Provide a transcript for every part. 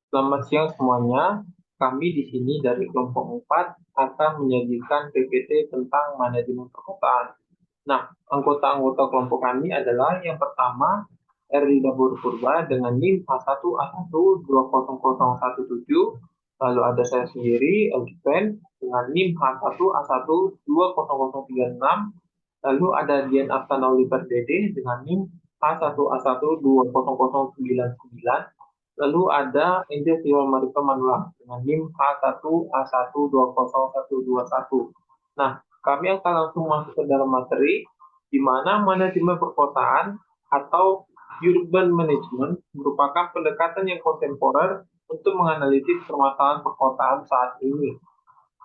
Selamat siang semuanya. Kami di sini dari kelompok 4 akan menyajikan PPT tentang manajemen perkotaan. Nah, anggota-anggota kelompok kami adalah yang pertama Erlida Purba dengan NIM H1A1200017, lalu ada saya sendiri Elgiven dengan NIM H1A1200036, lalu ada Dian Aftana Oliver Dede dengan NIM H1A1200099, lalu ada Angel Siwa Marika Manulang dengan NIM H1A1200121. Nah, kami akan langsung masuk ke dalam materi, di mana manajemen perkotaan atau urban management merupakan pendekatan yang kontemporer untuk menganalisis permasalahan perkotaan saat ini.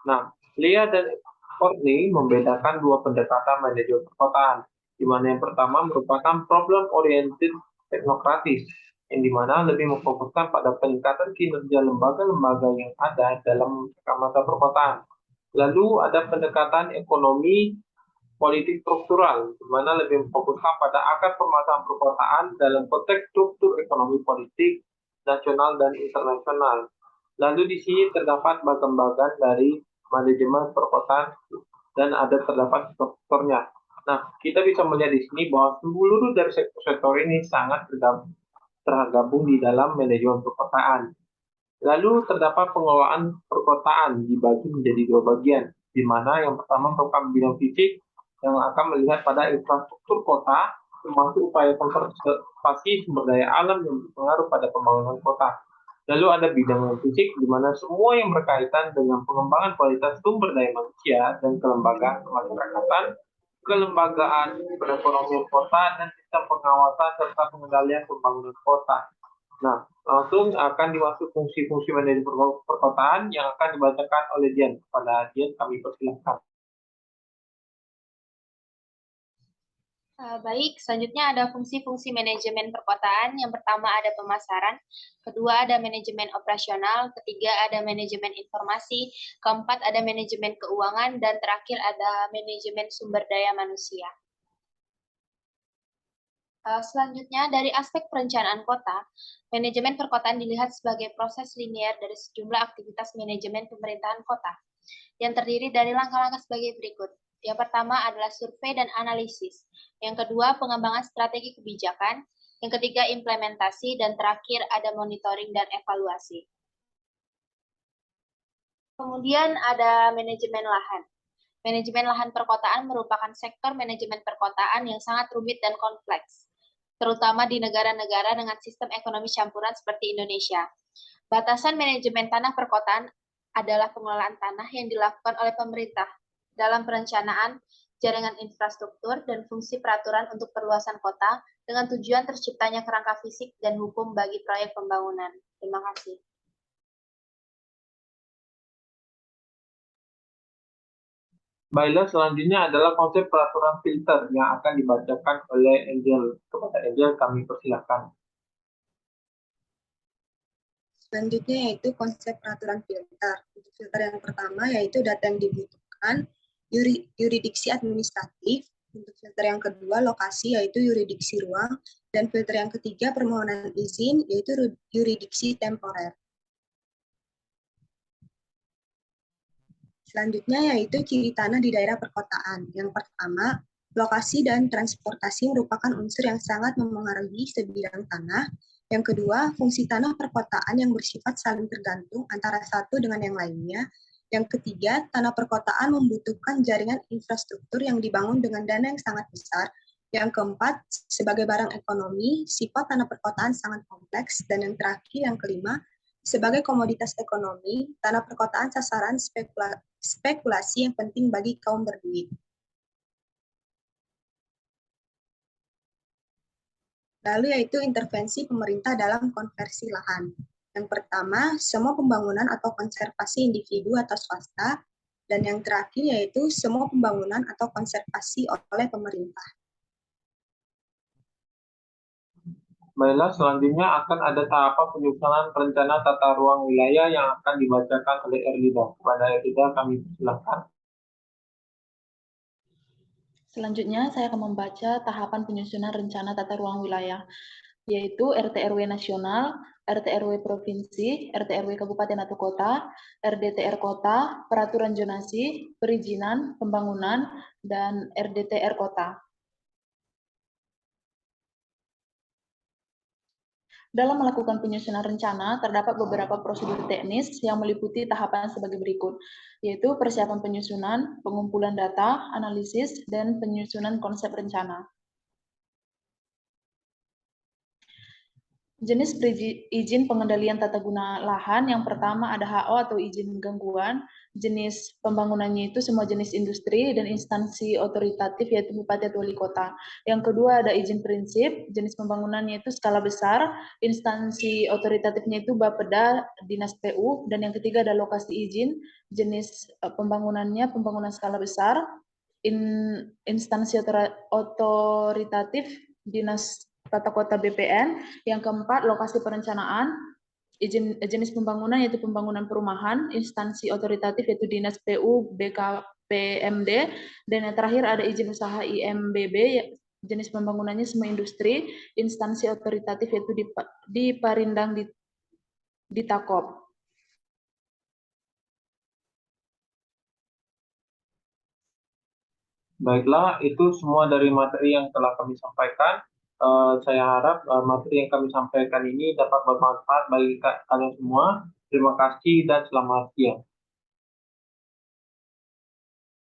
Nah, Lea dan Courtney membedakan dua pendekatan manajemen perkotaan, di mana yang pertama merupakan problem-oriented teknokratis, yang dimana lebih memfokuskan pada peningkatan kinerja lembaga-lembaga yang ada dalam masa perkotaan. Lalu ada pendekatan ekonomi politik struktural, di mana lebih memfokuskan pada akar permasalahan perkotaan dalam konteks struktur ekonomi politik nasional dan internasional. Lalu di sini terdapat bagian-bagian dari manajemen perkotaan dan terdapat sektornya. Nah, kita bisa melihat di sini bahwa seluruh dari sektor ini sangat tergabung di dalam manajemen perkotaan. Lalu terdapat pengelolaan perkotaan dibagi menjadi dua bagian, di mana yang pertama merupakan bidang fisik yang akan melihat pada infrastruktur kota, termasuk upaya konservasi sumber daya alam yang berpengaruh pada pembangunan kota. Lalu ada bidang fisik, di mana semua yang berkaitan dengan pengembangan kualitas sumber daya manusia dan kelembagaan kemasyarakatan, kelembagaan perekonomian kota, dan sistem pengawasan serta pengendalian pembangunan kota. Nah, langsung akan dimasuk fungsi-fungsi manajemen perkotaan yang akan dibacakan oleh Dian. Pada Dian kami persilahkan. Baik, selanjutnya ada fungsi-fungsi manajemen perkotaan. Yang pertama ada pemasaran, kedua ada manajemen operasional, ketiga ada manajemen informasi, keempat ada manajemen keuangan, dan terakhir ada manajemen sumber daya manusia. Selanjutnya, dari aspek perencanaan kota, manajemen perkotaan dilihat sebagai proses linear dari sejumlah aktivitas manajemen pemerintahan kota, yang terdiri dari langkah-langkah sebagai berikut. Yang pertama adalah survei dan analisis. Yang kedua, pengembangan strategi kebijakan. Yang ketiga, implementasi. Dan terakhir, ada monitoring dan evaluasi. Kemudian ada manajemen lahan. Manajemen lahan perkotaan merupakan sektor manajemen perkotaan yang sangat rumit dan kompleks, terutama di negara-negara dengan sistem ekonomi campuran seperti Indonesia. Batasan manajemen tanah perkotaan adalah pengelolaan tanah yang dilakukan oleh pemerintah dalam perencanaan jaringan infrastruktur dan fungsi peraturan untuk perluasan kota dengan tujuan terciptanya kerangka fisik dan hukum bagi proyek pembangunan. Terima kasih. Baiklah, selanjutnya adalah konsep peraturan filter yang akan dibacakan oleh Angel. Kepada Angel kami persilahkan. Selanjutnya yaitu konsep peraturan filter. Untuk filter yang pertama yaitu data yang dibutuhkan, yuridiksi administratif. Untuk filter yang kedua lokasi yaitu yuridiksi ruang, dan filter yang ketiga permohonan izin yaitu yuridiksi temporer. Selanjutnya yaitu ciri tanah di daerah perkotaan. Yang pertama, lokasi dan transportasi merupakan unsur yang sangat memengaruhi sebidang tanah. Yang kedua, fungsi tanah perkotaan yang bersifat saling tergantung antara satu dengan yang lainnya. Yang ketiga, tanah perkotaan membutuhkan jaringan infrastruktur yang dibangun dengan dana yang sangat besar. Yang keempat, sebagai barang ekonomi, sifat tanah perkotaan sangat kompleks. Dan yang terakhir, yang kelima, sebagai komoditas ekonomi, tanah perkotaan sasaran spekulasi yang penting bagi kaum berduit. Lalu yaitu intervensi pemerintah dalam konversi lahan. Yang pertama, semua pembangunan atau konservasi individu atau swasta. Dan yang terakhir yaitu semua pembangunan atau konservasi oleh pemerintah. Baiklah, selanjutnya akan ada tahapan penyusunan rencana tata ruang wilayah yang akan dibacakan oleh Erlida. Kepada Erlida kami persilahkan. Selanjutnya, saya akan membaca tahapan penyusunan rencana tata ruang wilayah, yaitu RT RW nasional, RT RW provinsi, RT RW kabupaten atau kota, RDTR kota, peraturan zonasi, perizinan, pembangunan, dan RDTR kota. Dalam melakukan penyusunan rencana, terdapat beberapa prosedur teknis yang meliputi tahapan sebagai berikut, yaitu persiapan penyusunan, pengumpulan data, analisis, dan penyusunan konsep rencana. Jenis izin pengendalian tata guna lahan, yang pertama ada HO atau izin gangguan. Jenis pembangunannya itu semua jenis industri dan instansi otoritatif yaitu bupati atau wali kota. Yang kedua ada izin prinsip, jenis pembangunannya itu skala besar, instansi otoritatifnya itu Bapeda, Dinas PU, dan yang ketiga ada lokasi izin, jenis pembangunannya pembangunan skala besar, instansi otoritatif Dinas Tata Kota BPN. Yang keempat, lokasi perencanaan, jenis pembangunan yaitu pembangunan perumahan, instansi otoritatif yaitu Dinas PU, BKPMD, dan yang terakhir ada izin usaha IMBB, jenis pembangunannya semua industri, instansi otoritatif yaitu di Parindang di Takop. Baiklah, itu semua dari materi yang telah kami sampaikan. Saya harap materi yang kami sampaikan ini dapat bermanfaat bagi kalian semua. Terima kasih dan selamat siang.